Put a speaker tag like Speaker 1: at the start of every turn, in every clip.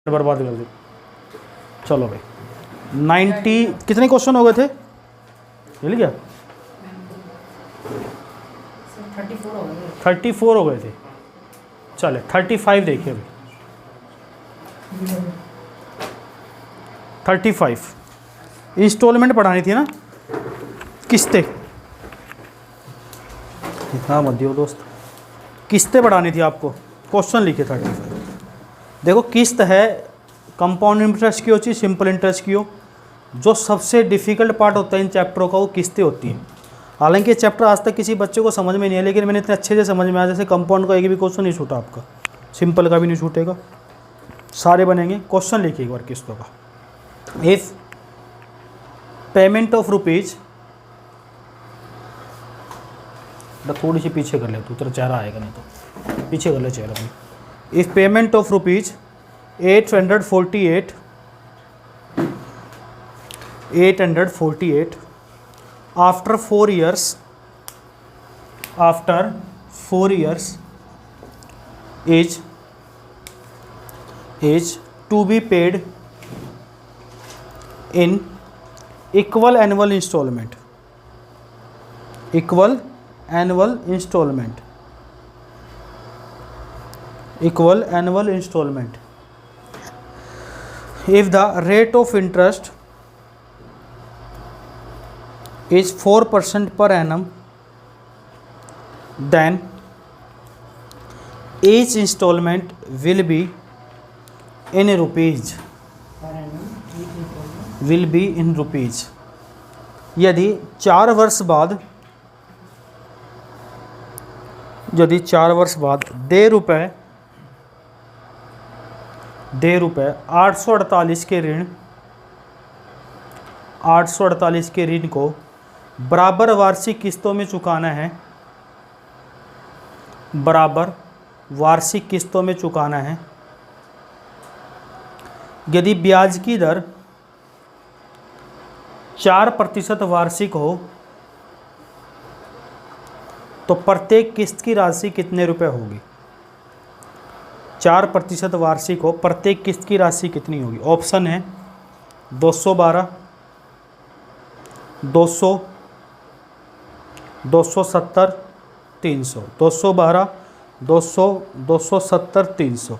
Speaker 1: बर्बाद कर दी। चलो भाई 90 कितने क्वेश्चन हो गए थे? मिल गया 34 हो गए थे। चले 35 देखिए अभी 35 इंस्टॉलमेंट पढ़ानी थी ना, किस्तें। इतना मत दियो दोस्त, किस्तें पढ़ानी थी आपको। क्वेश्चन लिखे 35। देखो किस्त है, कंपाउंड इंटरेस्ट की हो चाहिए, सिंपल इंटरेस्ट की हो। जो सबसे डिफ़िकल्ट पार्ट होता है इन चैप्टरों का वो किस्तें होती हैं। हालांकि ये चैप्टर आज तक किसी बच्चे को समझ में नहीं है, लेकिन मैंने इतने अच्छे से समझ में आया। जैसे कंपाउंड का एक भी क्वेश्चन नहीं छूटा आपका, सिंपल का भी नहीं छूटेगा, सारे बनेंगे। क्वेश्चन लिखिए एक बार किस्तों का। इफ़ पेमेंट ऑफ रुपीज़, थोड़ी सी पीछे कर ले तू, तेरा चेहरा आएगा नहीं तो पीछे कर ले चेहरा अपनी। If payment of rupees 848 after 4 years is to be paid in equal annual installment. Equal annual installment. If the rate of interest is 4% per annum, then each installment will be in rupees. यदि 4 वर्ष बाद दे रुपए 848 के ऋण को बराबर वार्षिक किस्तों में चुकाना है, यदि ब्याज की दर 4% वार्षिक हो तो प्रत्येक किस्त की राशि कितने रुपए होगी? 4% वार्षिक हो, प्रत्येक किस्त की राशि कितनी होगी? ऑप्शन है 212, 200, 270, 300। 212, 200, 270, 300।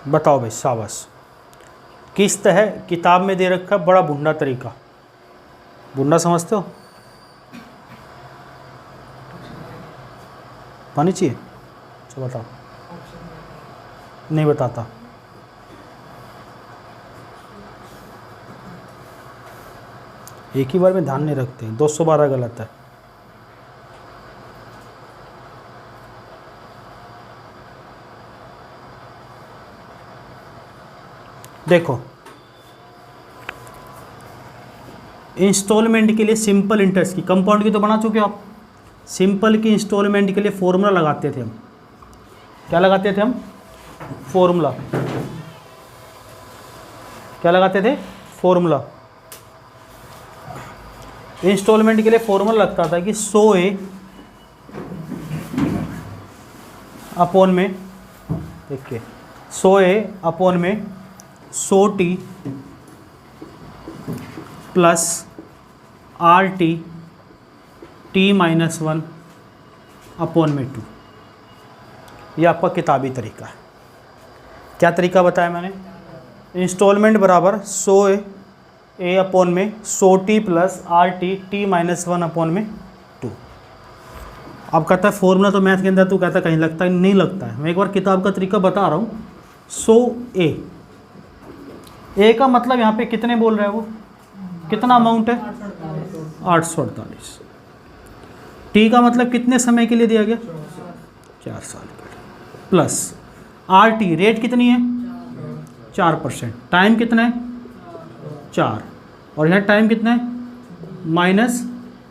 Speaker 1: बताओ भाई, शाबाश। किस्त है, किताब में दे रखा, बड़ा भुंडा तरीका। भुंडा समझते हो? पानी चाहिए? चलो बताओ। नहीं बताता। एक ही बार में ध्यान नहीं रखते। 212 गलत है। देखो इंस्टॉलमेंट के लिए सिंपल इंटरेस्ट की, कंपाउंड की तो बना चुके हो आप। सिंपल की इंस्टॉलमेंट के लिए फॉर्मूला लगाते थे हम। क्या लगाते थे हम? फॉर्मूला। क्या लगाते थे? फॉर्मूला। इंस्टॉलमेंट के लिए फॉर्मूला लगता था कि 100A अपॉन में, देखिए 100A अपॉन में 100T plus RT T-1 upon में 2। ये आपका किताबी तरीका है। क्या तरीका बताया मैंने? इंस्टॉलमेंट बराबर 100A अपॉन में 100T plus RT T-1 upon में 2। अब कहता है फॉर्मूला तो मैथ के अंदर, तू कहता कहीं लगता है, नहीं लगता है। मैं एक बार किताब का तरीका बता रहा हूँ। 100A, ए का मतलब यहाँ पे कितने बोल रहा है वो, कितना अमाउंट है? 848। टी का मतलब कितने समय के लिए दिया गया? 4 साल के लिए। प्लस RT रेट कितनी है? 4%। टाइम कितना है? 4। और यहाँ टाइम कितना है? माइनस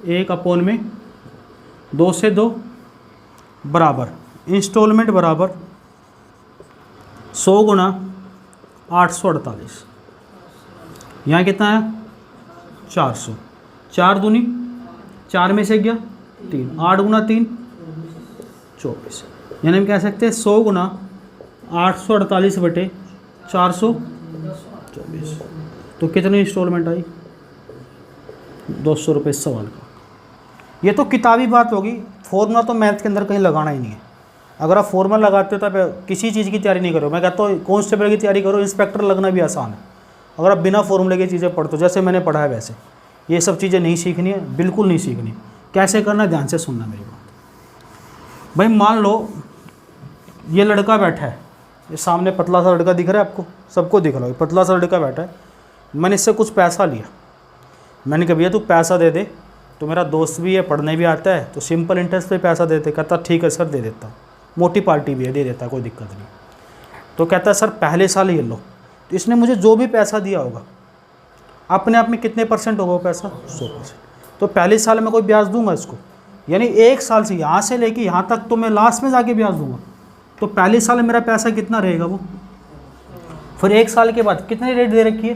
Speaker 1: 1/2 से 2 बराबर इंस्टॉलमेंट बराबर 100 गुना 848। यहाँ कितना है 400, 4 दूनी 4 में से गया 3, 8 गुना 3 24। यानी हम कह सकते हैं 100 गुना 848 बटे 424। तो कितनी इंस्टॉलमेंट आई 200 रुपये सवाल का। ये तो किताबी बात होगी, फॉर्मूला तो मैथ के अंदर कहीं लगाना ही नहीं है। अगर आप फॉर्मूला लगाते हो तो आप किसी चीज़ की तैयारी नहीं करो। मैं कहता हूँ कांस्टेबल की तैयारी करो, इंस्पेक्टर लगना भी आसान है अगर आप बिना फॉर्मूले की चीज़ें पढ़ते हो। जैसे मैंने पढ़ा है वैसे ये सब चीज़ें नहीं सीखनी है, बिल्कुल नहीं सीखनी। कैसे करना, ध्यान से सुनना मेरी बात। भाई मान लो ये लड़का बैठा है, ये सामने पतला सा लड़का दिख रहा है आपको, सबको दिख रहा है, पतला सा लड़का बैठा है। मैंने इससे कुछ पैसा लिया, मैंने कहा भैया तू पैसा दे दे, तो मेरा दोस्त भी है, पढ़ने भी आता है, तो सिंपल इंटरेस्ट पे पैसा देते। कहता ठीक है सर दे देता, मोटी पार्टी भी है, दे देता, कोई दिक्कत नहीं। तो कहता है सर पहले साल ये लो। तो इसने मुझे जो भी पैसा दिया होगा अपने आप में कितने % होगा वो पैसा 100%। तो पहले साल में कोई ब्याज दूंगा इसको, यानी 1 साल से यहाँ से लेके यहाँ तक तो मैं लास्ट में जाके ब्याज दूंगा। तो पहले साल मेरा पैसा कितना रहेगा वो, फिर 1 साल के बाद कितनी रेट दे रखी है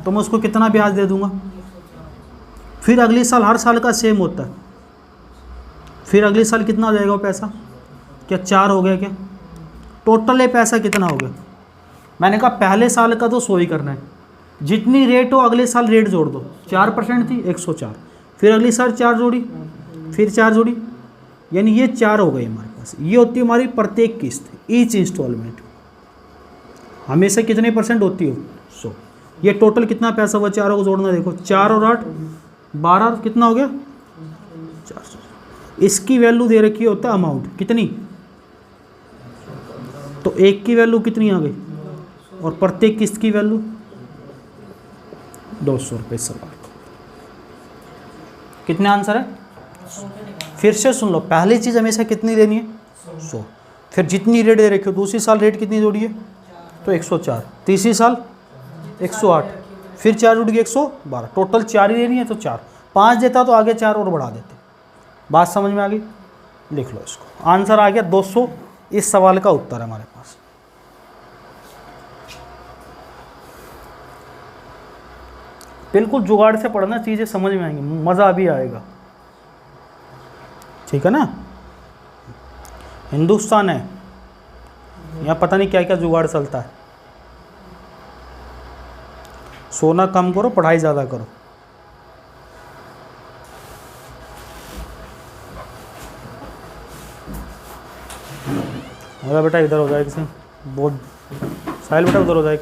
Speaker 1: तो मैं उसको कितना ब्याज दे दूंगा। फिर अगले साल हर साल का सेम होता है, फिर अगले साल कितना हो जाएगा वो पैसा, क्या 4 हो गया क्या, टोटल ये पैसा कितना हो गया। मैंने कहा पहले साल का तो 100 ही करना है, जितनी रेट हो अगले साल रेट जोड़ दो। 4% थी 104, फिर अगले साल 4 जोड़ी, फिर 4 जोड़ी, यानी ये 4 हो गई हमारे पास। ये होती है हमारी प्रत्येक किस्त, ईच इंस्टॉलमेंट हमेशा कितने % होती हो 100। ये टोटल कितना पैसा हुआ, चारों को जोड़ना देखो, 4 और 8 12, कितना हो गया 400। इसकी वैल्यू दे रखी होता है अमाउंट कितनी, तो एक की वैल्यू कितनी आ गई और प्रत्येक किस्त की वैल्यू 200 रुपये सवाल। कितने आंसर है, फिर से सुन लो, पहली चीज़ हमेशा कितनी लेनी है 100, फिर जितनी रेट दे रखी हो दूसरी साल रेट कितनी जोड़ी है तो 104, तीसरी साल 108, फिर 4 जुड़ गई 112, टोटल 4 ही लेनी है तो 4, 5 देता तो आगे 4 और बढ़ा देते। बात समझ में आ गई, लिख लो इसको। आंसर आ गया 200, इस सवाल का उत्तर है हमारे पास। बिल्कुल जुगाड़ से पढ़ना, चीज़ें समझ में आएंगी, मज़ा भी आएगा, ठीक है ना। हिंदुस्तान है, यहाँ पता नहीं क्या क्या जुगाड़ चलता है। सोना कम करो, पढ़ाई ज़्यादा करो। अरे बेटा इधर हो जाए, किसी बहुत साहिल बेटा उधर हो जाए।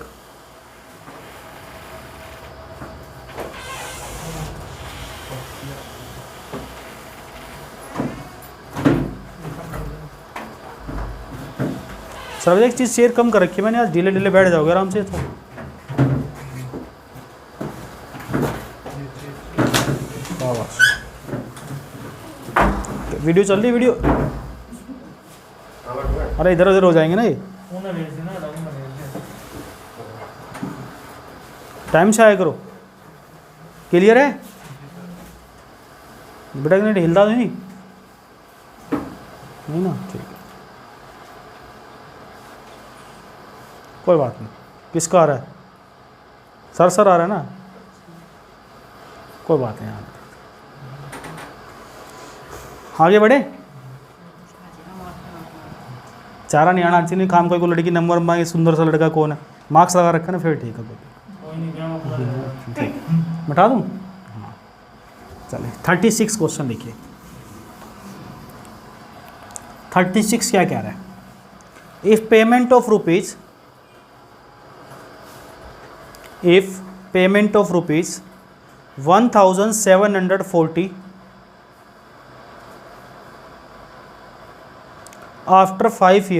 Speaker 1: सर एक चीज़ शेयर कम कर रखी है मैंने, आज ढीले ढीले बैठ जाओगे आराम से। तो वीडियो चल रही, वीडियो, अरे इधर उधर हो जाएंगे ना ये, टाइम से आया करो। क्लियर है बेटा, कि हिलता नहीं ना, ठीक है कोई बात नहीं। किसका आ रहा है, सर आ रहा है ना, कोई बात नहीं। आगे बढ़े, चारा नहीं आना चाहिए, काम कोई को लड़की नंबर मांगे, सुंदर सा लड़का कौन है, मार्क्स लगा रखा ना, फिर ठीक है, ठीक बता दूँ। हाँ चलिए 36 क्वेश्चन लिखिए। 36 क्या कह रहा है, if payment of rupees, if payment of rupees 1740 after 5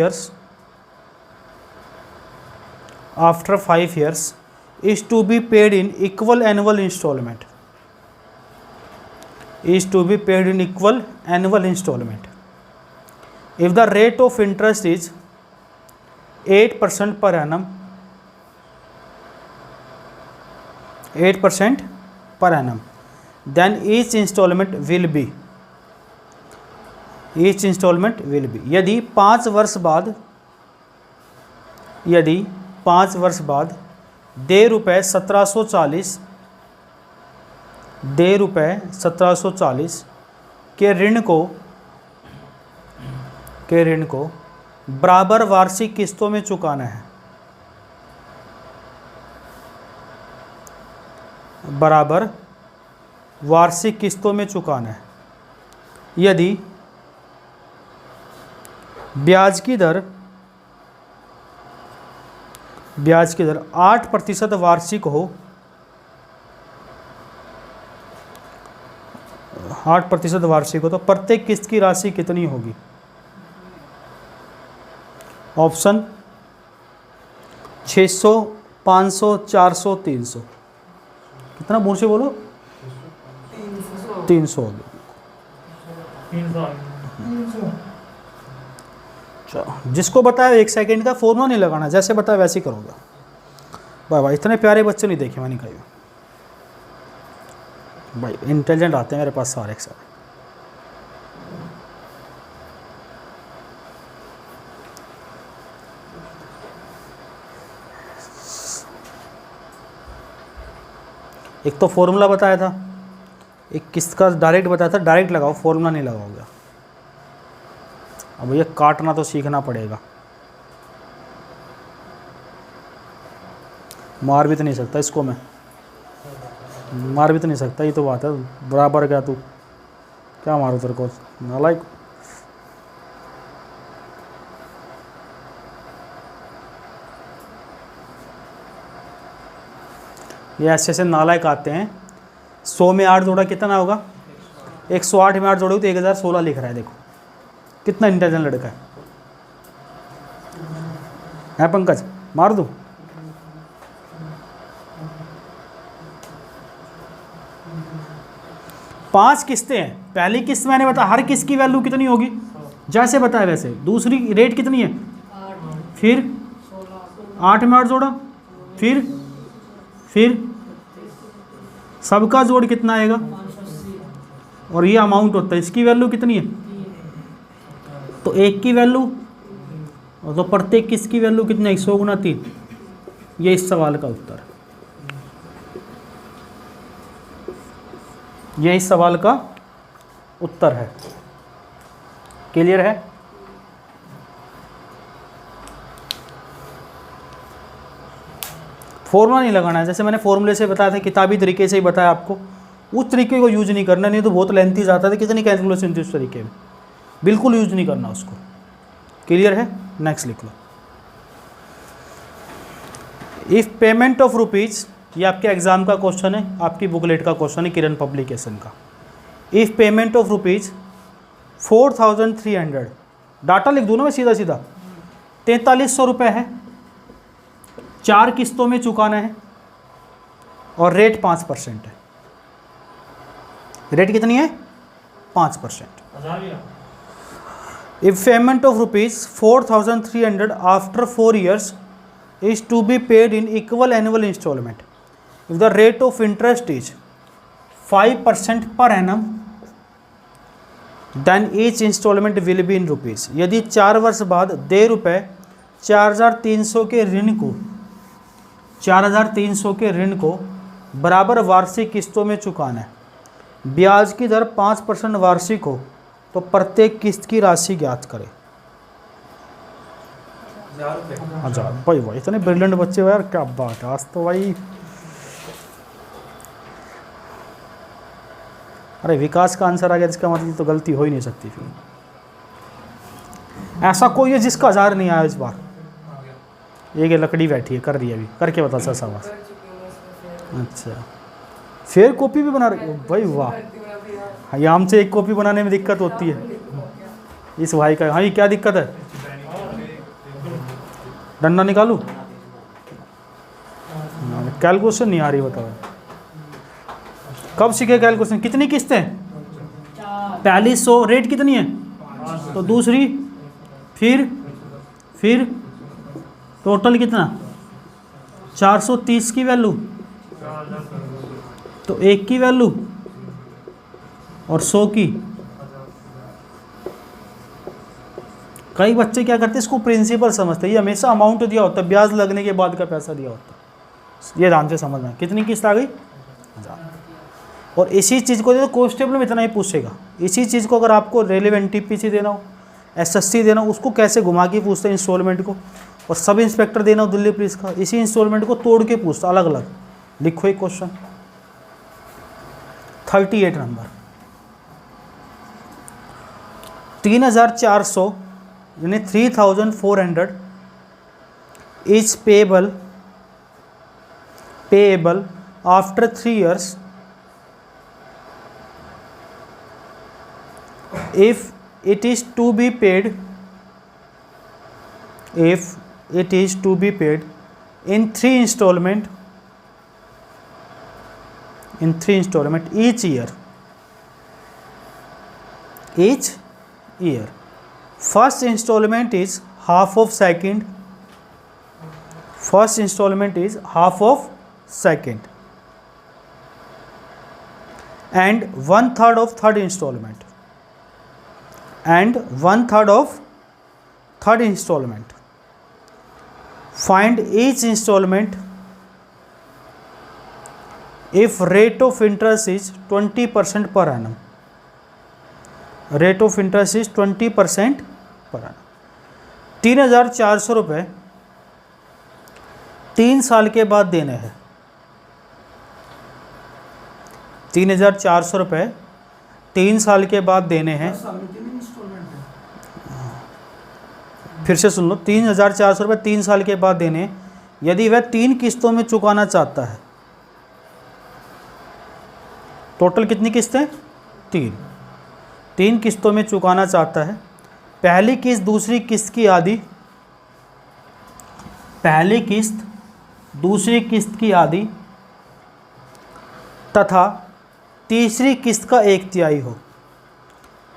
Speaker 1: years is to be paid in equal annual installment, if the rate of interest is 8% per annum, 8% per annum, then each instalment will be, each instalment will be, यदि 5 वर्ष बाद, यदि 5 वर्ष बाद दे रुपये 1740, दे रुपये 1740 के ऋण को बराबर वार्षिक किस्तों में चुकाना है, बराबर वार्षिक किस्तों में चुकाना है, यदि ब्याज की दर 8% वार्षिक हो, 8% वार्षिक हो, तो प्रत्येक किस्त की राशि कितनी होगी? ऑप्शन 600, 500, 400, 300। कितना मुँह से बोलो? 300। जिसको बताया 1 सेकंड का फॉर्मूला नहीं लगाना, जैसे बताया वैसे ही करोगे। भाई भाई इतने प्यारे बच्चे नहीं देखे मैंने कहीं भाई, इंटेलिजेंट आते हैं मेरे पास सारे के सारे। एक तो फॉर्मूला बताया था, एक किस्त का डायरेक्ट बताया था, डायरेक्ट लगाओ, फॉर्मूला नहीं लगाओगे। अब ये काटना तो सीखना पड़ेगा, मार भी तो नहीं सकता इसको मैं, मार भी तो नहीं सकता, ये तो बात है। बराबर क्या तू क्या मारो तेरे को नालायक। ये ऐसे नालायक आते हैं। 100 में 8 जोड़ा कितना होगा? 108 में 8 जोड़ोगे तो 1016 लिख रहा है। देखो कितना इंटेलिजेंट लड़का है पंकज, मार दूँ? पांच किस्तें हैं। पहली किस्त मैंने बताया हर किस्त की वैल्यू कितनी होगी, जैसे बताया वैसे। दूसरी रेट कितनी है, फिर 8 में 8 जोड़ा, फिर सबका जोड़ कितना आएगा, और ये अमाउंट होता है। इसकी वैल्यू कितनी है, तो 1 की वैल्यू, और तो प्रत्येक किस्त की वैल्यू कितनी है, 100 गुना 3। ये इस सवाल का उत्तर है, ये इस सवाल का उत्तर है। क्लियर है? फॉर्मूला नहीं लगाना है, जैसे मैंने फॉर्मूले से बताया था, किताबी तरीके से ही बताया आपको, उस तरीके को यूज नहीं करना, नहीं तो बहुत लेंथी जाता था, कितनी कैलकुलेशन थी उस तरीके में, बिल्कुल यूज नहीं करना उसको। क्लियर है? नेक्स्ट लिख लो। इफ पेमेंट ऑफ रुपीज़, ये आपके एग्जाम का क्वेश्चन है, आपकी बुकलेट का क्वेश्चन है, किरण पब्लिकेशन का। If payment of rupees 4300, data लिख दूँ ना मैं सीधा सीधा, 4300 रुपये है, 4 किस्तों में चुकाना है, और रेट 5% है। रेट कितनी है? 5%। If payment of rupees 4300 after 4 years is to be paid in equal annual installment, if the rate of interest is 5% per annum, then each installment will be in rupees। यदि 4 वर्ष बाद दे रुपये 4300 के ऋण को, 4300 के ऋण को बराबर वार्षिक किस्तों में चुकाना है, ब्याज की दर 5% वार्षिक हो, तो प्रत्येक किस्त की राशि ज्ञात करें। 1000। भाई भाई इतने ब्रिलियंट बच्चे हो यार, क्या बात है आज तो भाई। अरे विकास का आंसर आ गया, इसका मतलब तो गलती हो ही नहीं सकती फिर। ऐसा कोई है जिसका 1000 नहीं आया इस बार? एक लकड़ी बैठी है, कर रही है अभी, करके बता सा सवाल। अच्छा फिर कॉपी भी बना रही हो भाई, वाह। ये हमसे एक कॉपी बनाने में दिक्कत होती है इस भाई का। हाँ ये क्या दिक्कत है, डंडा निकालूं? कैलकुलेशन नहीं आ रही, बताओ कब सीखे कैलकुलेशन? कितनी किस्तें? पहली 100, रेट कितनी है, तो दूसरी, फिर टोटल कितना, 430 की वैल्यू, तो 1 की वैल्यू, और 100 की। कई बच्चे क्या करते हैं, इसको प्रिंसिपल समझते हैं, ये हमेशा अमाउंट दिया होता है, ब्याज लगने के बाद का पैसा दिया होता है। ये ध्यान से समझना। कितनी किस्त आ गई? 1000। और इसी चीज़ को तो कॉन्स्टेबल में इतना ही पूछेगा। इसी चीज़ को अगर आपको रेलवे एनटीपीसी देना हो, एसएससी देना हो, उसको कैसे घुमा के पूछते हैं इंस्टॉलमेंट को। और सब इंस्पेक्टर देना हो दिल्ली पुलिस का, इसी इंस्टॉलमेंट को तोड़ के पूछता अलग अलग। लिखो एक क्वेश्चन 38 नंबर। 3400 यानी 3400 is payable after 3 years if it is to be paid in 3 installment each year. First installment is half of second. And 1/3 of third installment. Find each installment if rate of interest is 20% per annum. Rate of interest is 20% per annum. 3400 रुपये 3 साल के बाद देने हैं। 3400 रुपये 3 साल के बाद देने हैं। फिर से सुन लो, 3400 रुपये 3 साल के बाद देने, यदि वह 3 किस्तों में चुकाना चाहता है। टोटल कितनी किस्तें? 3 किस्तों में चुकाना चाहता है। पहली किस्त दूसरी किस्त की आधी, पहली किस्त दूसरी किस्त की आधी तथा तीसरी किस्त का 1/3 हो।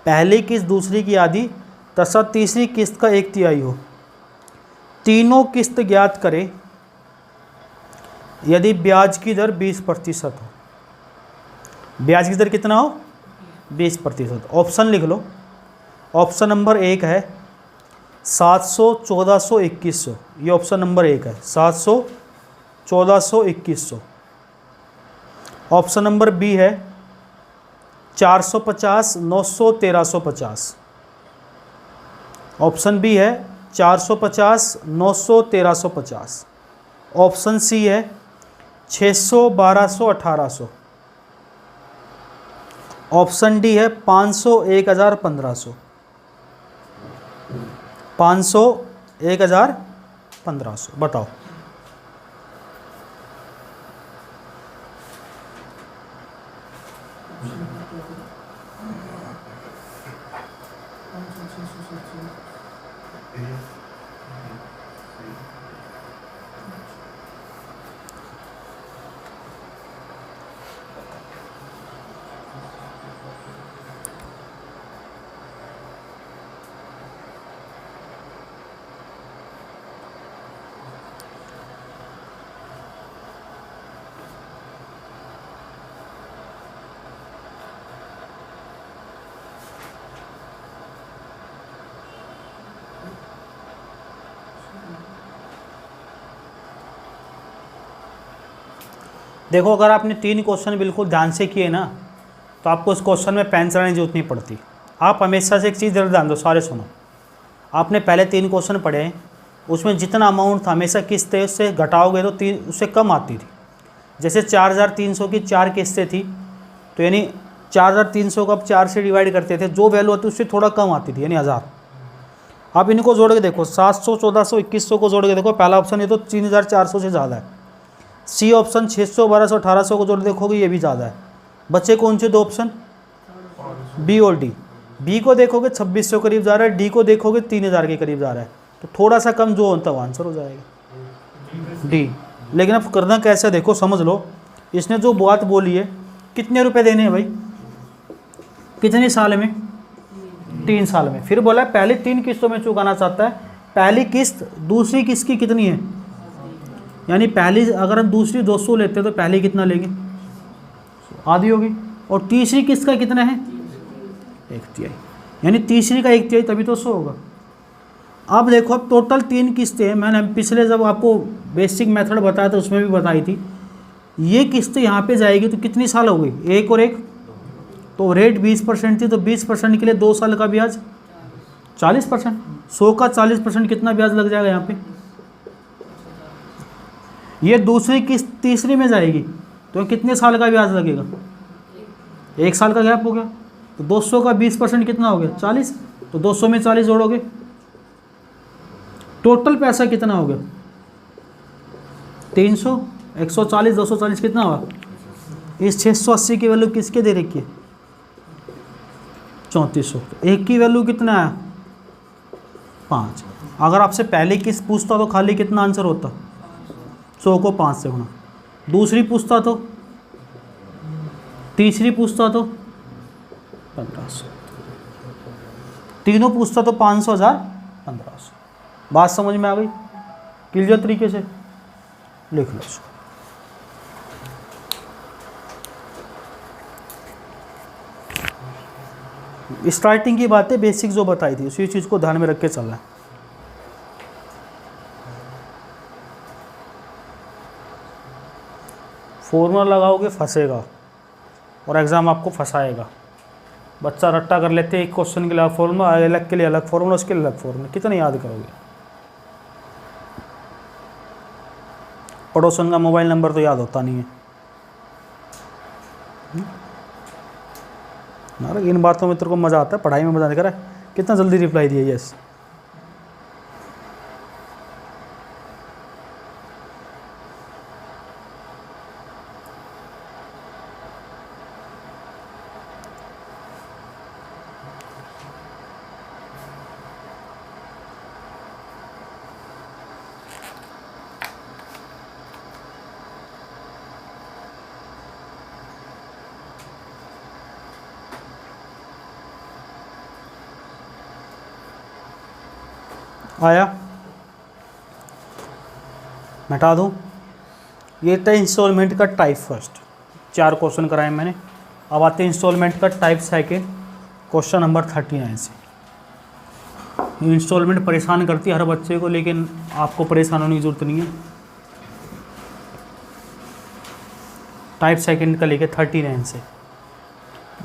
Speaker 1: पहली किस्त दूसरी की आधी तथा तीसरी किस्त का 1/3 हो। तीनों किस्त ज्ञात करें यदि ब्याज की दर 20% हो। ब्याज की दर कितना हो? 20%। ऑप्शन लिख लो। ऑप्शन नंबर 1 है 700, 1400, 2100। ये ऑप्शन नंबर 1 है 700, 1400, 2100। ऑप्शन नंबर बी है 450, 900, 1350। ऑप्शन बी है 450, 900, 1350। ऑप्शन सी है 600, 1200, 1800। ऑप्शन डी है 500, 1000, 1500। 500, 1000, 1500। बताओ। देखो, अगर आपने 3 क्वेश्चन बिल्कुल ध्यान से किए ना, तो आपको इस क्वेश्चन में पेन चलाने की जरूरत नहीं पड़ती। आप हमेशा से एक चीज़ जरूर ध्यान दो, सारे सुनो। आपने पहले 3 क्वेश्चन पढ़े हैं, उसमें जितना अमाउंट था हमेशा किस्त है उससे घटाओगे तो 3 उससे कम आती थी। जैसे 4300 की 4 किस्तें थी, तो यानी 4300 को अब 4 से डिवाइड करते थे, जो वैल्यू होती उससे थोड़ा कम आती थी, यानी 1000। आप इनको जोड़ के देखो, 700, 1400, 2100 को जोड़ के देखो, पहला ऑप्शन ये तो 3400 से ज़्यादा है। सी ऑप्शन 600, 1200, 1800 को जोड़ देखोगे, ये भी ज़्यादा है। बच्चे कौन से 2 ऑप्शन? बी और डी। बी को देखोगे 2600 करीब जा रहा है, डी को देखोगे 3000 के करीब जा रहा है, तो थोड़ा सा कम जो होता है वो आंसर हो जाएगा डी। लेकिन अब करना कैसे, देखो समझ लो। इसने जो बात बोली है, कितने रुपए देने हैं भाई, कितने साल में? 3 साल में। फिर बोला पहले 3 किस्तों में चुकाना चाहता है। पहली किस्त दूसरी किस्त की कितनी है, यानी पहली अगर हम दूसरी 200 लेते हैं तो पहली कितना लेंगे? आधी होगी। और तीसरी किस्त का कितना है? 1/3, यानी तीसरी का 1/3 तभी तो 100 होगा। अब देखो, अब टोटल 3 किस्तें हैं। मैंने पिछले जब आपको बेसिक मेथड बताया था उसमें भी बताई थी। ये किस्तें यहाँ पे जाएगी तो कितनी साल हो गई, 1 और 1, तो रेट 20% थी, तो 20% के लिए 2 साल का ब्याज 40%। 100 का 40% कितना ब्याज लग जाएगा यहाँ पे। ये दूसरी किस्त तीसरी में जाएगी तो कितने साल का ब्याज लगेगा, 1 साल का गैप हो गया। तो 200 का 20% कितना हो गया, 40, तो 200 में 40 जोड़ोगे, टोटल पैसा कितना हो गया 300, 140, 240 कितना हुआ। इस 680 की वैल्यू किसके दे रखी है, 3400। एक की वैल्यू कितना है 5। अगर आपसे पहले किस पूछता तो खाली कितना आंसर होता, 100 को 5 से गुणा। दूसरी पूछता तो, तीसरी पूछता तो 1500, तीनों पूछता तो 500, 1000, 1500। बात समझ में आ गई, क्लियर तरीके से लिख लो इसको। स्टार्टिंग की बातें बेसिक जो बताई थी उसी चीज़ को ध्यान में रख के चलना है। फॉर्मूला लगाओगे फंसेगा और एग्ज़ाम आपको फंसाएगा। बच्चा रट्टा कर लेते हैं, एक क्वेश्चन के लिए फॉर्मूला, अलग के लिए अलग फॉर्मूला, उसके लिए अलग फॉर्मूला, कितने याद करोगे। पड़ोसन का मोबाइल नंबर तो याद होता नहीं है ना। इन बातों में तेरे को मज़ा आता है, पढ़ाई में मज़ा नहीं कर रहा है। कितना जल्दी रिप्लाई दिया यस। आया, मिटा दूँ। ये था इंस्टॉलमेंट का टाइप फर्स्ट, 4 क्वेश्चन कराए मैंने। अब आते हैं इंस्टॉलमेंट का टाइप सेकेंड, क्वेश्चन नंबर 39 से। इंस्टॉलमेंट परेशान करती है हर बच्चे को, लेकिन आपको परेशान होने की जरूरत नहीं है। टाइप सेकेंड का लेके 39 से।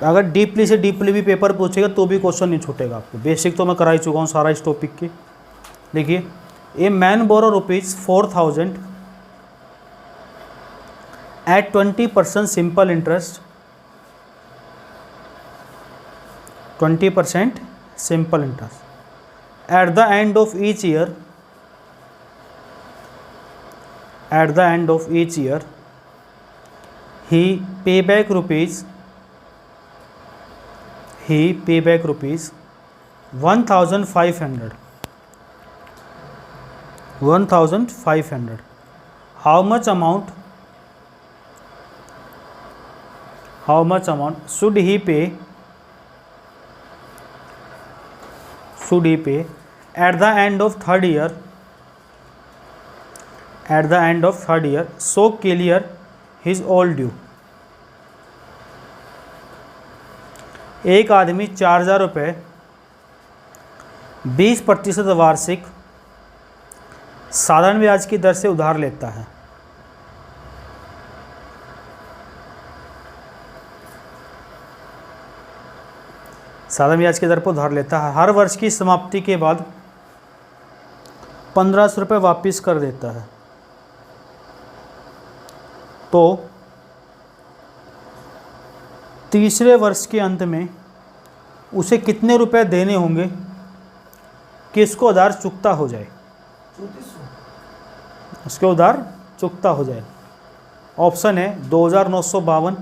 Speaker 1: अगर डीपली से डीपली भी पेपर पूछेगा तो भी क्वेश्चन नहीं छूटेगा आपको। बेसिक तो मैं करा ही चुका हूँ सारा इस टॉपिक के। देखिए, a man borrow ₹4000 at 20% simple interest, 20% simple interest at the end of each year, at the end of each year he pay back rupees 1500. How much amount should he pay at the end of third year, so clear his all due. एक आदमी 4000 रुपये 20% वार्षिक साधारण ब्याज की दर से उधार लेता है। साधारण ब्याज की दर पर उधार लेता है। हर वर्ष की समाप्ति के बाद 1500 रुपये वापिस कर देता है। तो तीसरे वर्ष के अंत में उसे कितने रुपए देने होंगे कि इसको उधार चुकता हो जाए, उसके उधार चुकता हो जाए। ऑप्शन है 2952,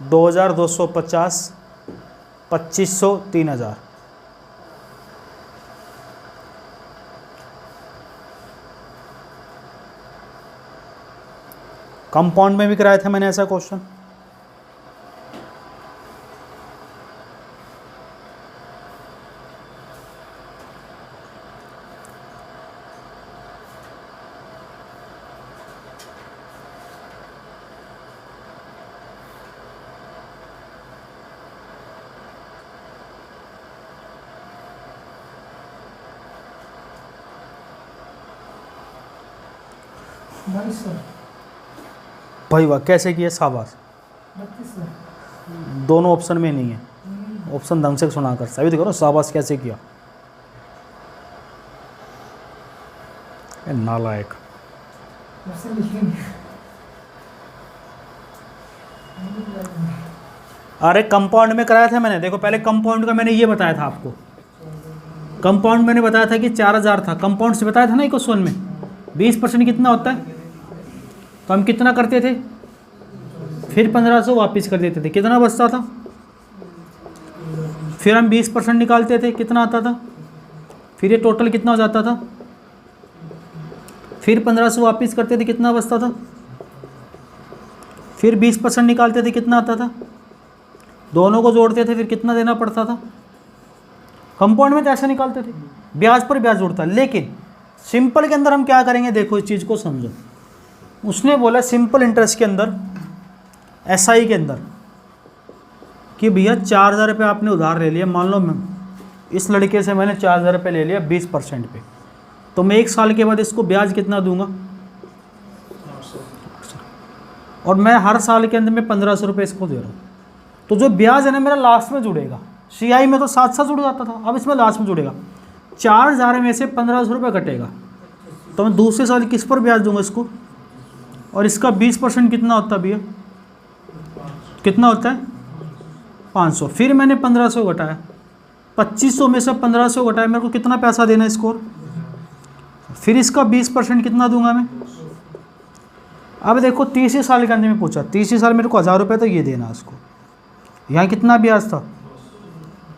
Speaker 1: 2250, 2500, 3000। कंपाउंड में भी कराया था मैंने ऐसा क्वेश्चन।
Speaker 2: 22 सर।
Speaker 1: भाई वाह, कैसे किया, शाबाश।
Speaker 2: 32 सर।
Speaker 1: दोनों ऑप्शन में नहीं है, ऑप्शन ढंग से सुना कर सही तो करो, शाबाश कैसे किया। ए, नालायक।
Speaker 2: वैसे लिखेंगे।
Speaker 1: अरे कंपाउंड में कराया था मैंने, देखो पहले कंपाउंड का मैंने ये बताया था आपको, कंपाउंड मैंने बताया था कि 4000 था, कंपाउंड से बताया था ना क्वेश्चन में 20% कितना होता है, तो हम कितना करते थे, फिर 1500 वापस कर देते थे, कितना बचता था, फिर हम 20% निकालते थे, कितना आता था, फिर ये टोटल कितना हो जाता था, फिर 1500 वापस करते थे, कितना बचता था, फिर 20% निकालते थे, कितना आता था, दोनों को जोड़ते थे, फिर कितना देना पड़ता था। कंपाउंड में तो ऐसे निकालते थे, ब्याज पर ब्याज जोड़ता। लेकिन सिंपल के अंदर हम क्या करेंगे, देखो इस चीज़ को समझो। उसने बोला सिंपल इंटरेस्ट के अंदर, एसआई के अंदर, कि भैया 4000 रुपये आपने उधार ले लिया, मान लो मैं इस लड़के से मैंने 4000 रुपये ले लिया 20% पे, तो मैं 1 साल के बाद इसको ब्याज कितना दूंगा, और मैं हर साल के अंदर में 1500 रुपये इसको दे रहा हूँ, तो जो ब्याज है ना मेरा लास्ट में जुड़ेगा। सीआई में तो साथ साथ जुड़ जाता था, अब इसमें लास्ट में जुड़ेगा। 4000 में से 1500 रुपये कटेगा, तो मैं दूसरे साल किस पर ब्याज दूंगा इसको, और इसका 20% कितना होता है भैया, कितना होता है 500। फिर मैंने 1500 घटाया, 2500 में से 1500 घटाया, मेरे को कितना पैसा देना है इसको, फिर इसका 20% कितना दूंगा मैं। अब देखो 30 साल के अंदर में पूछा, 30 साल मेरे को 1000 रुपये तो ये देना उसको, यहाँ कितना ब्याज था,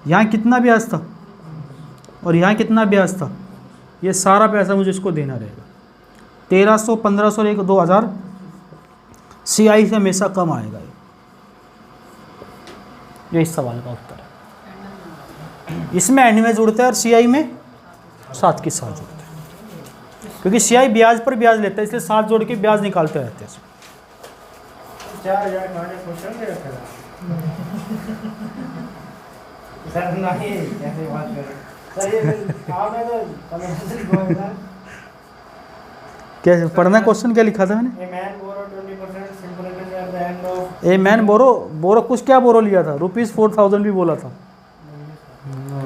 Speaker 1: यहाँ कितना ब्याज था, और यहाँ कितना ब्याज था, ये सारा पैसा मुझे इसको देना रहेगा। 1300, 1500 एक 2000 सीआई से हमेशा कम आएगा। ये इस सवाल का उत्तर है। इसमें एंड में जुड़ते हैं और सीआई में साथ के साथ जुड़ते हैं, क्योंकि सीआई ब्याज पर ब्याज लेता है, इसलिए साथ जोड़ के ब्याज निकालते रहते हैं।
Speaker 3: 4000 खाने क्वेश्चन दे रखा था सर, नहीं ऐसे बात कर सर, ये आपने तो 1500
Speaker 1: क्या पढ़ना क्वेश्चन क्या लिखा था मैंने,
Speaker 3: a man borrow 20% simple interest at the end of,
Speaker 1: a man borrow कुछ क्या बोरो लिया था, ₹4000 भी बोला था।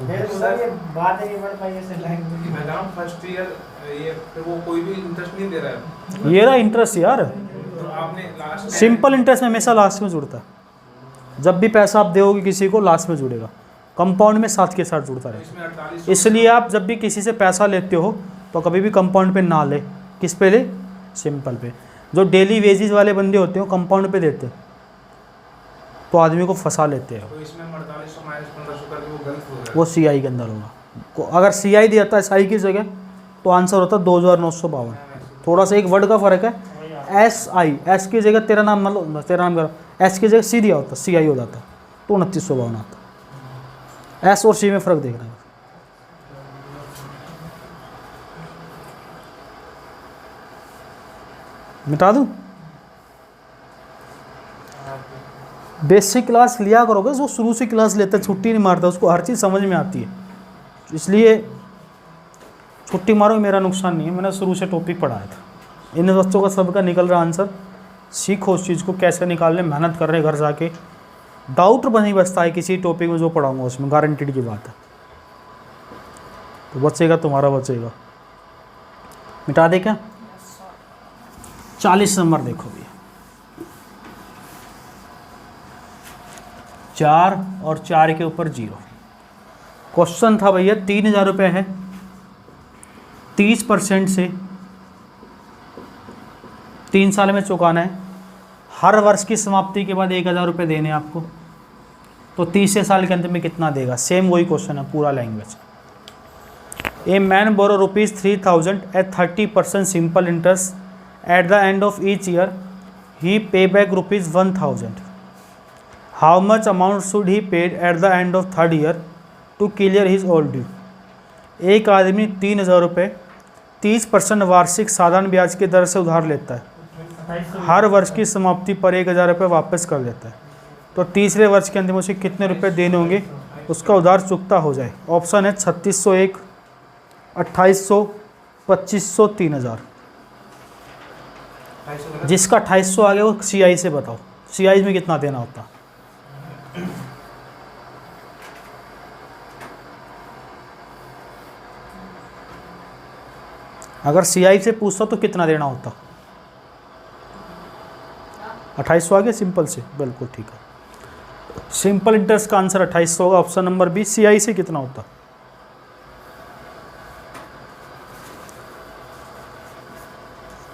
Speaker 3: फिर सर ये बात है कि बढ़ पाई ऐसे लैंग्वेज
Speaker 4: मैडम फर्स्ट ईयर ये फिर वो कोई भी इंटरेस्ट नहीं दे रहा है,
Speaker 1: ये रहा इंटरेस्ट यार,
Speaker 4: तो आपने लास्ट में
Speaker 1: सिंपल इंटरेस्ट में हमेशा लास्ट में जुड़ता है। जब भी पैसा आप दोगे किसी को लास्ट में जुड़ेगा, कंपाउंड में साथ के साथ जुड़ता रहेगा।
Speaker 4: इसमें 48
Speaker 1: इसलिए आप जब भी किसी से पैसा लेते हो तो कभी भी कंपाउंड पे ना ले, किस पे ले, सिंपल पे। जो डेली वेजेस वाले बंदे होते हैं कंपाउंड पे देते हैं, तो आदमी को फंसा लेते हैं,
Speaker 4: तो इसमें 4800 माइनस 1500 करके वो गलत हो रहा
Speaker 1: वो सीआई के अंदर होगा। अगर सीआई दिया था एसआई की जगह तो आंसर होता 2952। थोड़ा सा एक वर्ड का फ़र्क है, एस आई, एस की जगह तेरा नाम मतलब तेरा नाम करो, एस की जगह सी दिया होता सीआई हो जाता, तो 2952 आता। एस और सी में फ़र्क देख रहे हैं। मिटा दूँ, बेसिक क्लास लिया करोगे, जो शुरू से क्लास लेता है, छुट्टी नहीं मारता, उसको हर चीज़ समझ में आती है, इसलिए छुट्टी मारो मेरा नुकसान नहीं है, मैंने शुरू से टॉपिक पढ़ाया था। इन बच्चों का सबका निकल रहा आंसर, सीखो उस चीज़ को कैसे निकालने, मेहनत कर रहे घर जाके, डाउट नहीं बचता है किसी टॉपिक में जो पढ़ाऊँगा उसमें, गारंटीड की बात है। तो बचेगा तुम्हारा बचेगा। मिटा दे क्या, 40 नंबर देखो भैया, 4 और 4 के ऊपर 0। क्वेश्चन था भैया 3000 रुपये है, 30% से 3 साल में चुकाना है, हर वर्ष की समाप्ति के बाद 1000 रुपये देने आपको, तो 30 साल के अंत में कितना देगा। सेम वही क्वेश्चन है, पूरा language. A man borrow ₹3000 at 30% simple interest at the end of each year, he pay back ₹1000। How much amount should he paid at the end of 3rd year to clear his old due. एक आदमी 3000 रुपये 30% वार्षिक साधारण ब्याज की दर से उधार लेता है, हर वर्ष की समाप्ति पर 1000 रुपये वापस कर देता है, तो तीसरे वर्ष के अंदर उसे कितने रुपए देने होंगे उसका उधार चुकता हो जाए। ऑप्शन है 3601, 2800, 2500, 3000।
Speaker 4: 250
Speaker 1: जिसका 2800 आ गया वो CI से बताओ, CI में कितना देना होता? अगर CI से पूछता तो कितना देना होता? 2800 आ गया सिंपल से, बिल्कुल ठीक है। सिंपल इंटरेस्ट का आंसर 2800 होगा, ऑप्शन नंबर बी। CI से कितना होता?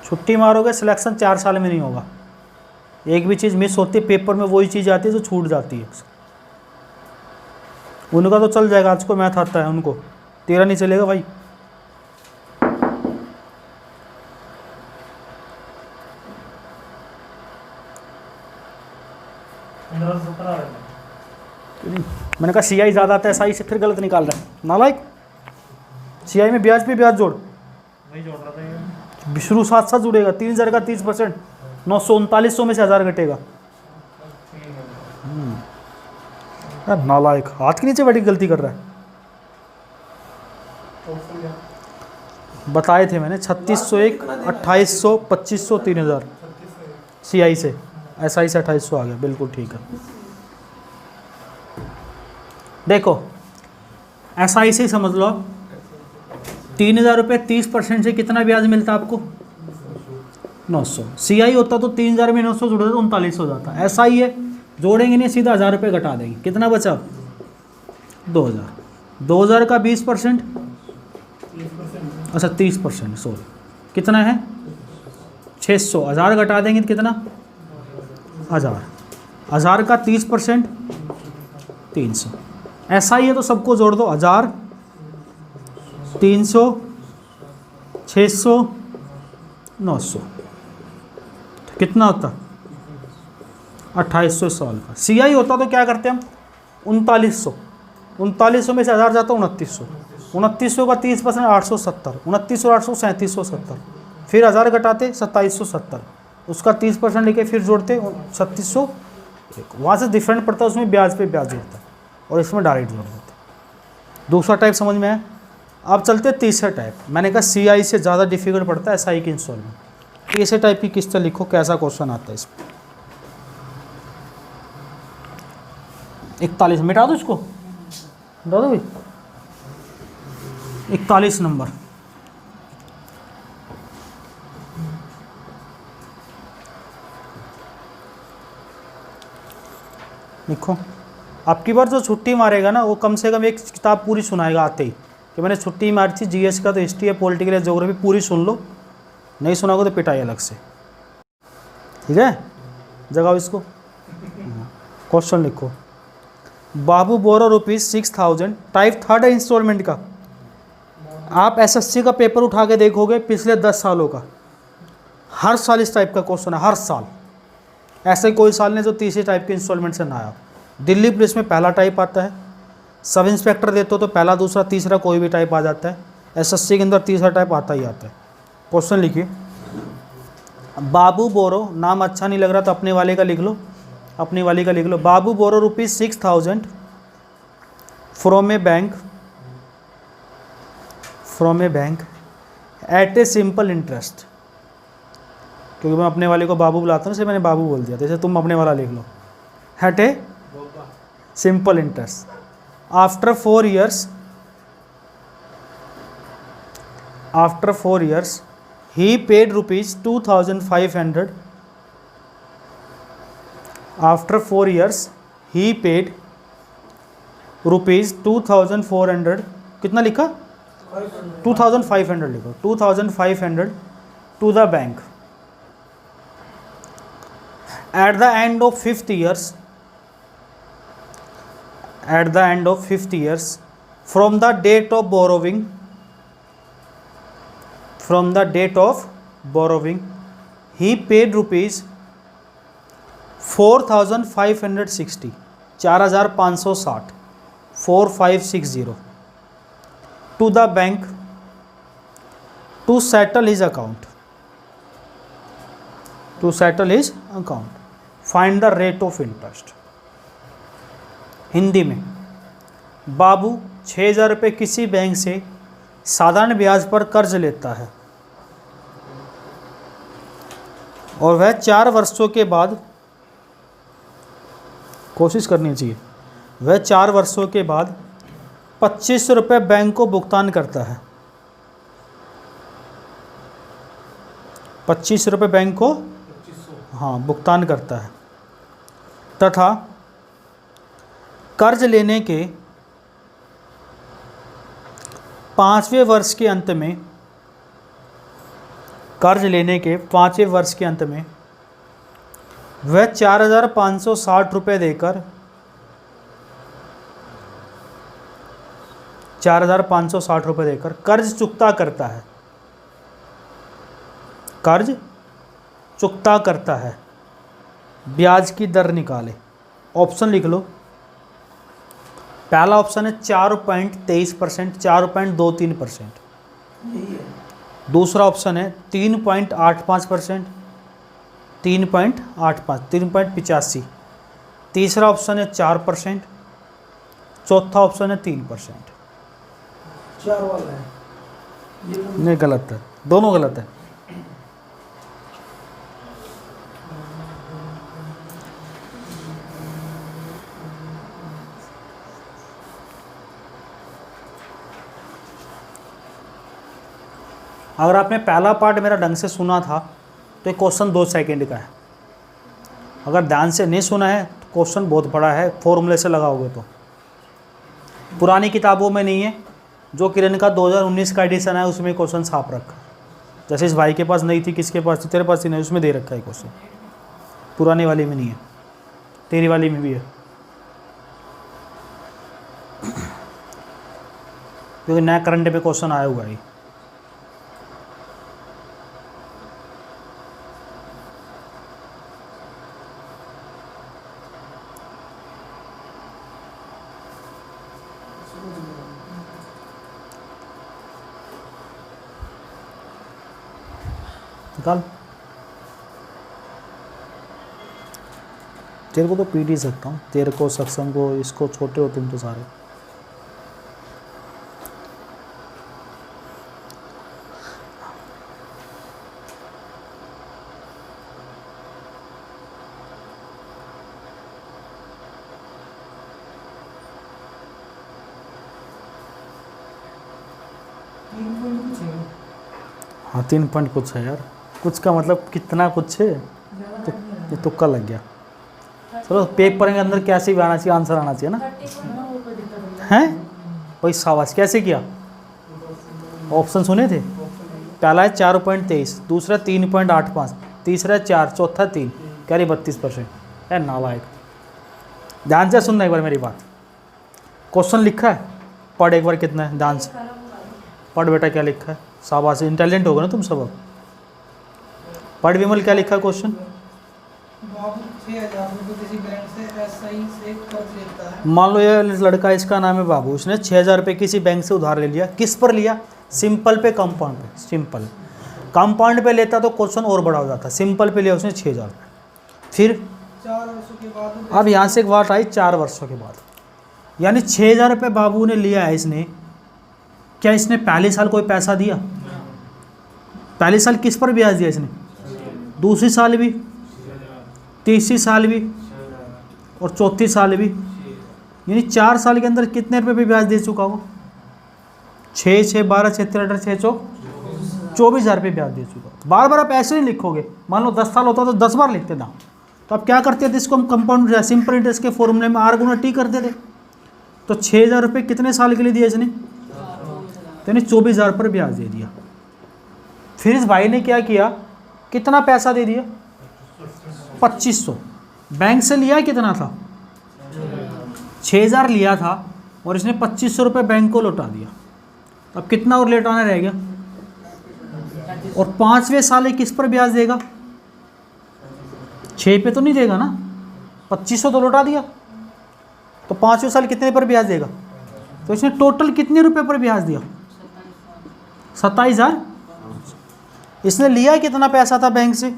Speaker 1: छुट्टी मारोगे सिलेक्शन 4 साल में नहीं होगा। एक भी चीज़ मिस होती है पेपर में, वही चीज़ आती है जो छूट जाती है। उनका तो चल जाएगा, आज को मैथ आता है उनको, तेरा नहीं चलेगा भाई। मैंने कहा CI ज़्यादा आता है, SI से फिर गलत निकाल रहा है नालायक। CI में ब्याज पे ब्याज जोड़,
Speaker 3: वही जोड़ रहा था ये।
Speaker 1: शुरू साथ साथ जुड़ेगा। 3000 का 30%, 939 में से 1000 घटेगा। यार नालायक, हाथ के नीचे बड़ी गलती कर रहा है। बताए थे मैंने 3601, 2800, 2500, 3000 CI से, SI से 2800 आ गया, बिल्कुल ठीक है। देखो SI से समझ लो, 3000 रुपये 30% से कितना ब्याज मिलता है आपको? 900। CI होता तो 3000 में 900 जुड़ा तो 39 हो जाता। SI है, जोड़ेंगे नहीं, सीधा 1000 रुपये घटा देंगे, कितना बचा? 2000। 2000 का 20%, अच्छा 30%, सॉरी, कितना है? 600। 1000 घटा देंगे तो कितना? 1000। 1000 का 30%, 300। SI है तो सबको जोड़ दो, 1000, 300, 600, 900, कितना होता? 2800 साल का। CI होता तो क्या करते हम? 3900। 3900 में से 1000 जाता 2900। 2900 का 30% 870। 29 और 800 3770। फिर 1000 घटाते 2770, उसका 30% लेके फिर जोड़ते 3600। वहाँ से डिफरेंट पड़ता है, उसमें ब्याज पे ब्याज जोड़ता है और इसमें डायरेक्ट जोड़ देते। दूसरा टाइप समझ में आया? अब चलते तीसरा टाइप। मैंने कहा CI से ज़्यादा डिफिकल्ट पड़ता है SI की इंस्टॉलमेंट। तीसरे टाइप की किस्त लिखो, कैसा क्वेश्चन आता है इसमें। 41 मिटा दो इसको, मिटा दो भाई। 41 नंबर, लिखो। आपकी बार जो छुट्टी मारेगा ना, वो कम से कम एक किताब पूरी सुनाएगा आते ही कि मैंने छुट्टी मारी थी, GS का तो हिस्ट्री है, पॉलिटिकल है, ज्योग्राफी, पूरी सुन लो। नहीं सुनाओगे तो पिटाई अलग से, ठीक है? जगाओ इसको। क्वेश्चन लिखो। बाबू बोरो ₹6000, टाइप थर्ड है इंस्टॉलमेंट का। आप SSC का पेपर उठा के देखोगे पिछले 10 सालों का, हर साल इस टाइप का क्वेश्चन है, हर साल। ऐसे कोई साल नहीं जो तीसरे टाइप के इंस्टॉलमेंट से ना आया। दिल्ली पुलिस में पहला टाइप आता है, सब इंस्पेक्टर देते हो तो पहला, दूसरा, तीसरा कोई भी टाइप आ जाता है। SSC के अंदर तीसरा टाइप आता ही आता है। क्वेश्चन लिखिए। बाबू बोरो, नाम अच्छा नहीं लग रहा तो अपने वाले का लिख लो, अपनी वाली का लिख लो। Babu borrow ₹6000 from a bank, at a simple interest. क्योंकि मैं अपने वाले को बाबू बुलाता हूँ, इसलिए मैंने बाबू बोल दिया। जैसे तुम अपने वाला लिख लो, at a simple interest. After 4 years he paid ₹2500। After 4 years he paid ₹2400। कितना लिखा? 2500 लिखो, 2500 to the bank. At the end of 5th years, from the date of borrowing, he paid ₹4560, 4560, 4560 to the bank to settle his account. Find the rate of interest. Hindi में, बाबू 6000 रुपये किसी bank से साधारण ब्याज पर कर्ज लेता है। और वह 4 वर्षों के बाद, कोशिश करनी चाहिए, वह 4 वर्षों के बाद 25 रुपये बैंक को भुगतान करता है। 25 रुपये बैंक को
Speaker 4: 2500।
Speaker 1: हाँ भुगतान करता है, तथा कर्ज लेने के 5वें वर्ष के अंत में, कर्ज लेने के 5वें वर्ष के अंत में वह 4,560 रुपये देकर 4,560 रुपये देकर कर्ज चुकता करता है, कर्ज चुकता करता है। ब्याज की दर निकाले। ऑप्शन लिख लो। पहला ऑप्शन है 4.23%, 4.23%।
Speaker 3: यही है।
Speaker 1: दूसरा ऑप्शन है 3.85%, 3.85, 3.85। तीसरा ऑप्शन है 4%। चौथा ऑप्शन है 3%।
Speaker 3: 4 वाला है ये तो।
Speaker 1: नहीं, गलत है, दोनों गलत है। अगर आपने पहला पार्ट मेरा ढंग से सुना था तो ये क्वेश्चन 2 सेकंड का है। अगर ध्यान से नहीं सुना है तो क्वेश्चन बहुत बड़ा है, फॉर्मूले से लगाओगे तो। पुरानी किताबों में नहीं है, जो किरण का 2019 का एडिशन है उसमें क्वेश्चन साफ रखा। जैसे इस भाई के पास नहीं थी, किसके पास थी, तेरे पास ही नहीं, उसमें दे रखा है क्वेश्चन। पुरानी वाली में नहीं है, तेरी वाली में भी है, क्योंकि नया करंट पे क्वेश्चन आया हुआ है। निकाल। तेरे को तो पीट ही सकता हूँ, तेरे को, सक्षम को, इसको, छोटे हो तुम तो सारे। हाँ 3 पॉइंट कुछ है यार, कुछ का मतलब कितना कुछ है, तो ये तुक्का लग गया। चलो पेपर के अंदर कैसे भी आना चाहिए, आंसर आना चाहिए ना, हैं भाई शाबाश। कैसे किया? ऑप्शन सुने थे? पहला है 4.23, दूसरा 3.85, तीसरा 4, चौथा 3, कह रही 32%। है नालायक। ध्यान से सुनना एक बार मेरी बात। क्वेश्चन लिखा है, पढ़ एक बार कितना है, ध्यान से पढ़ बेटा। क्या लिखा है? शाबाश, इंटेलिजेंट होगा ना तुम सब। पढ़ विमल, क्या लिखा है क्वेश्चन?
Speaker 2: बाबू 6,000 रुपये किसी बैंक से एसआई से कर्ज लेता है।
Speaker 1: मान लो ये लड़का, इसका नाम है बाबू, उसने 6,000 रुपये किसी बैंक से उधार ले लिया। किस पर लिया? सिंपल पे, कंपाउंड पे। सिंपल कंपाउंड पे लेता तो क्वेश्चन और बड़ा हो जाता। सिंपल पे लिया उसने 6,000 रुपये। फिर
Speaker 2: 4 वर्षों के बाद,
Speaker 1: अब यहाँ से एक बात आई, 4 वर्षों के बाद, यानी 6,000 रुपये बाबू ने लिया है इसने। क्या इसने पहले साल कोई पैसा दिया? पहले साल किस पर ब्याज दिया इसने? दूसरी साल भी, तीसरी साल भी और चौथी साल भी, यानी 4 साल के अंदर कितने रुपए पे ब्याज दे चुका हो? 6, 6, 12, 6, 13, 6, 24,000 रुपये ब्याज दे चुका। बार बार आप ऐसे नहीं लिखोगे। मान लो 10 साल होता तो 10 बार लिखते ना। तो आप क्या करते थे, इसको हम कंपाउंड सिंपल इंटरेस्ट के फॉर्मूले में R गुना T करते थे। तो 6,000 रुपये कितने साल के लिए दिया इसने? यानी 24,000 पर ब्याज दे दिया। फिर इस भाई ने क्या किया, कितना पैसा दे दिया? 2500। बैंक से लिया कितना था? 6,000 लिया था और इसने 2500 रुपये बैंक को लौटा दिया। अब कितना और लौटाना रह गया? और 5वें साल ये किस पर ब्याज देगा? 6 पे तो नहीं देगा ना, 2500 तो लौटा दिया। तो 5वें साल कितने पर ब्याज देगा? तो इसने टोटल कितने रुपए पर ब्याज दिया? 27,000। इसने लिया कितना पैसा था बैंक से?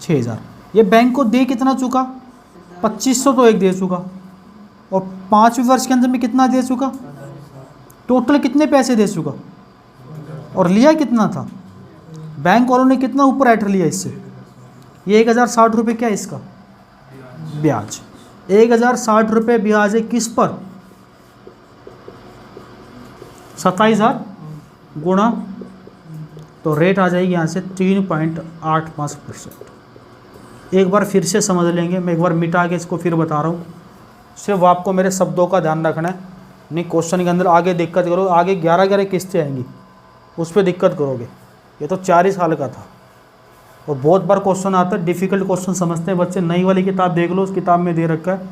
Speaker 1: 6,000। ये बैंक को दे कितना चुका? 2500 तो एक दे चुका, और 5वें वर्ष के अंदर में कितना दे चुका? टोटल कितने पैसे दे चुका? और लिया कितना था? बैंक वालों ने कितना ऊपर ऐड लिया इससे? ये 1060 रुपये क्या है इसका ब्याज। 1060 रुपये ब्याज है किस पर 27,000 गुणा, तो रेट आ जाएगी यहाँ से 3.85%। एक बार फिर से समझ लेंगे, मैं एक बार मिटा के इसको फिर बता रहा हूँ, सिर्फ आपको मेरे शब्दों का ध्यान रखना है। नहीं क्वेश्चन के अंदर आगे दिक्कत करो, आगे 11 किस्तें आएंगी उस पर दिक्कत करोगे। ये तो 4 ही साल का था और बहुत बार क्वेश्चन आता है, डिफ़िकल्ट क्वेश्चन समझते हैं बच्चे। नई वाली किताब देख लो, उस किताब में दे रखा है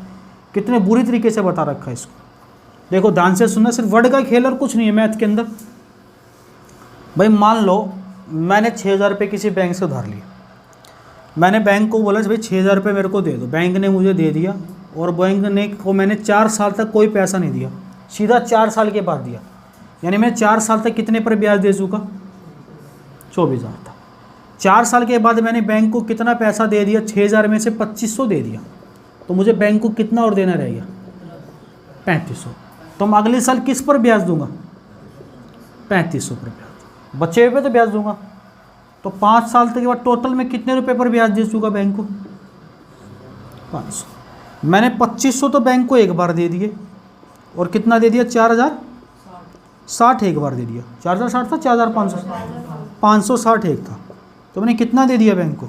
Speaker 1: कितने बुरी तरीके से बता रखा है इसको। देखो ध्यान से सुनना, सिर्फ वर्ड का खेल और कुछ नहीं है मैथ के अंदर। भाई मान लो मैंने 6,000 रुपये किसी बैंक से उधार लिए, मैंने बैंक को बोला भाई 6,000 रुपये मेरे को दे दो, बैंक ने मुझे दे दिया और बैंक ने को मैंने 4 साल तक कोई पैसा नहीं दिया, सीधा 4 साल के बाद दिया, यानी मैं 4 साल तक कितने पर ब्याज दे चुका 24,000 था। 4 साल के बाद मैंने बैंक को कितना पैसा दे दिया, 6,000 में से 2,500 दे दिया, तो मुझे बैंक को कितना और देना रहेगा 3,500। तो मैं अगले साल किस पर ब्याज दूंगा 3,500 पर ब्याज, बचे हुए पे तो ब्याज दूंगा। तो 5 साल तक के बाद टोटल में कितने रुपए पर ब्याज दे चुका बैंक को 500। मैंने 2,500 तो बैंक को एक बार दे दिए और कितना दे दिया 4,060 एक बार दे दिया। 4,060 था 4,500, 560 एक था, तो मैंने कितना दे दिया बैंक को,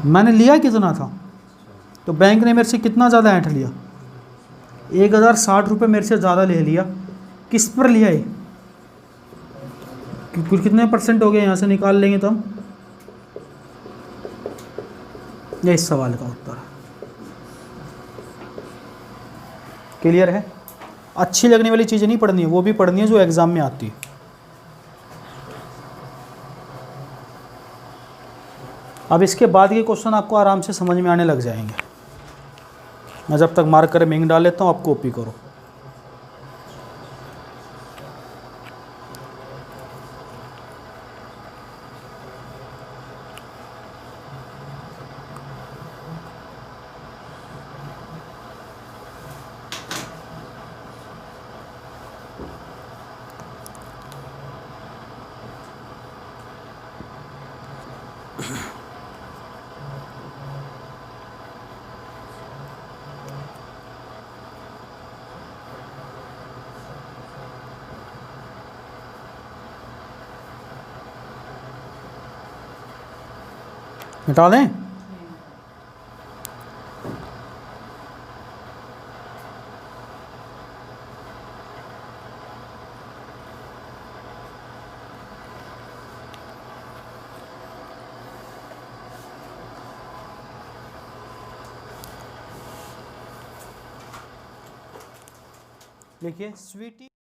Speaker 1: मैंने लिया कितना था, तो बैंक ने मेरे से कितना ज़्यादा ऐंठ लिया 1,060 रुपये मेरे से ज़्यादा ले लिया। किस पर लिया है, कुल कितने परसेंट हो गए यहाँ से निकाल लेंगे तो हम, ये इस सवाल का उत्तर है। क्लियर है। अच्छी लगने वाली चीज़ें नहीं पढ़नी है, वो भी पढ़नी है जो एग्ज़ाम में आती है। अब इसके बाद के क्वेश्चन आपको आराम से समझ में आने लग जाएंगे। मैं जब तक मार्कर में इंक डाल लेता हूँ, आप कॉपी करो। मिटा दें। देखिए स्वीटी